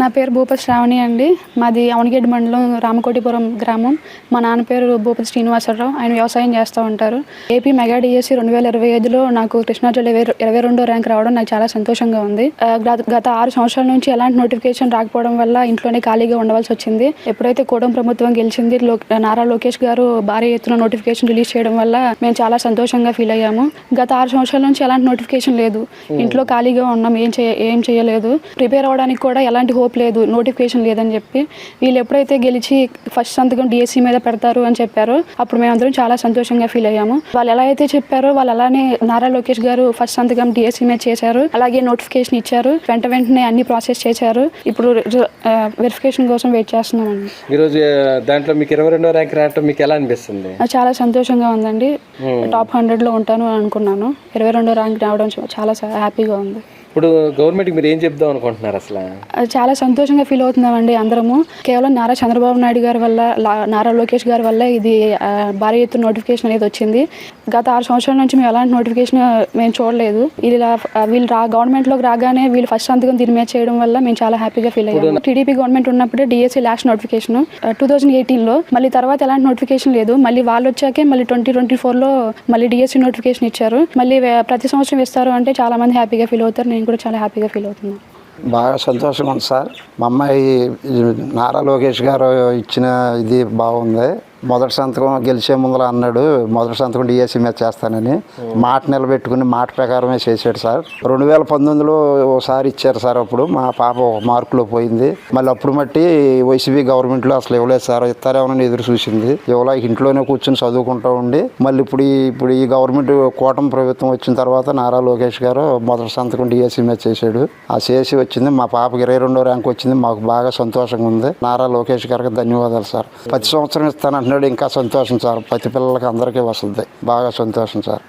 నా పేరు భూపతి శ్రావణి అండి. మాది అవనిగడ్డ మండలం రామకోటిపురం గ్రామం. మా నాన్న పేరు భూపతి శ్రీనివాసరావు. ఆయన వ్యవసాయం చేస్తూ ఉంటారు. ఏపీ మెగా డిఎస్సి 2025లో నాకు కృష్ణా జిల్లా 22వ ర్యాంక్ రావడం నాకు చాలా సంతోషంగా ఉంది. గత 6 సంవత్సరాల నుంచి ఎలాంటి నోటిఫికేషన్ రాకపోవడం వల్ల ఇంట్లోనే ఖాళీగా ఉండవలసి వచ్చింది. ఎప్పుడైతే కూటమి ప్రభుత్వం గెలిచింది, నారా లోకేష్ గారు భారీ ఎత్తున నోటిఫికేషన్ రిలీజ్ చేయడం వల్ల మేము చాలా సంతోషంగా ఫీల్ అయ్యాము. గత 6 సంవత్సరాల నుంచి ఎలాంటి నోటిఫికేషన్ లేదు. ఇంట్లో ఖాళీగా ఉన్నాం, ఏం చేయలేదు. ప్రిపేర్ అవ్వడానికి కూడా ఎలాంటి హోప్ లేదు, నోటిఫికేషన్ లేదని చెప్పి వీళ్ళు ఎప్పుడైతే గెలిచి ఫస్ట్ సంతకం డిఎస్సి మీద పెడతారు అని చెప్పారో అప్పుడు మేమందరం చాలా సంతోషంగా ఫీల్ అయ్యాము. వాళ్ళు ఎలా అయితే చెప్పారో వాళ్ళు అలానే నారా లోకేష్ గారు ఫస్ట్ సంతకం డిఎస్సి మీద చేశారు. అలాగే నోటిఫికేషన్ ఇచ్చారు, వెంటనే అన్ని ప్రాసెస్ చేశారు. ఇప్పుడు వెరిఫికేషన్ కోసం వెయిట్ చేస్తున్నామండి. ఈరోజు దాంట్లో మీకు 22వ ర్యాంక్ రావడం మీకు ఎలా అనిపిస్తుంది? చాలా సంతోషంగా ఉందండి. టాప్ 100లో ఉంటాను అనుకున్నాను. 22వ ర్యాంక్ రావడం చాలా హ్యాపీగా ఉంది. ఇప్పుడు గవర్నమెంట్కి మీరు ఏం చెప్దాం అనుకుంటున్నారు? అసలు చాలా సంతోషంగా ఫీల్ అవుతున్నామండి అందరము. కేవలం నారా చంద్రబాబు నాయుడు గారి వల్ల, నారా లోకేష్ గారి వల్ల ఇది భారీ ఎత్తున నోటిఫికేషన్ అనేది వచ్చింది. గత 6 సంవత్సరాల నుంచి మేము ఎలాంటి నోటిఫికేషన్ మేము చూడలేదు. వీళ్ళు గవర్నమెంట్లోకి రాగానే వీళ్ళు ఫస్ట్ సంతకం దీని మీద చేయడం వల్ల మేము చాలా హ్యాపీగా ఫీల్ అయ్యాము. టీడీపీ గవర్నమెంట్ ఉన్నప్పుడే డిఎస్సి లాస్ట్ నోటిఫికేషన్ 2018లో, మళ్ళీ తర్వాత ఎలాంటి నోటిఫికేషన్ లేదు. మళ్ళీ వాళ్ళు వచ్చాకే మళ్ళీ 2024లో మళ్ళీ డిఎస్సి నోటిఫికేషన్ ఇచ్చారు. మళ్ళీ ప్రతి సంవత్సరం ఇస్తారు అంటే చాలా మంది హ్యాపీగా ఫీల్ అవుతారు. నేను కూడా చాలా హ్యాపీగా ఫీల్ అవుతున్నాను. బాగా సంతోషంగా ఉంది సార్. మా అమ్మాయి నారా లోకేష్ గారు ఇచ్చిన ఇది బాగుంది. మొదటి సంతకం గెలిచే ముందులో అన్నాడు మొదటి సంతకం డిఎస్సి మీద చేస్తానని. మాట నిలబెట్టుకుని మాట ప్రకారమే చేశాడు సార్. 2019లో ఒకసారి ఇచ్చారు సార్. అప్పుడు మా పాప ఒక మార్కులో పోయింది. మళ్ళీ అప్పుడు మట్టి వైసీపీ గవర్నమెంట్లో అసలు ఇవ్వలేదు సార్. ఇస్తారేమోనని ఎదురు చూసింది. ఇవ్వలే, ఇంట్లోనే కూర్చొని చదువుకుంటూ ఉండి మళ్ళీ ఇప్పుడు ఈ గవర్నమెంట్ కూటమి ప్రభుత్వం వచ్చిన తర్వాత నారా లోకేష్ గారు మొదటి సంతకం డిఎస్సి మీద చేశాడు. ఆ చేసి వచ్చింది. మా పాపకి 22వ ర్యాంక్ వచ్చింది. మాకు బాగా సంతోషంగా ఉంది. నారా లోకేష్ గారికి ధన్యవాదాలు సార్. ప్రతి సంవత్సరం ఇస్తానంటున్నాడు. ఇంకా సంతోషం సార్. ప్రతి పిల్లలకి అందరికీ వస్తుంది. బాగా సంతోషం సార్.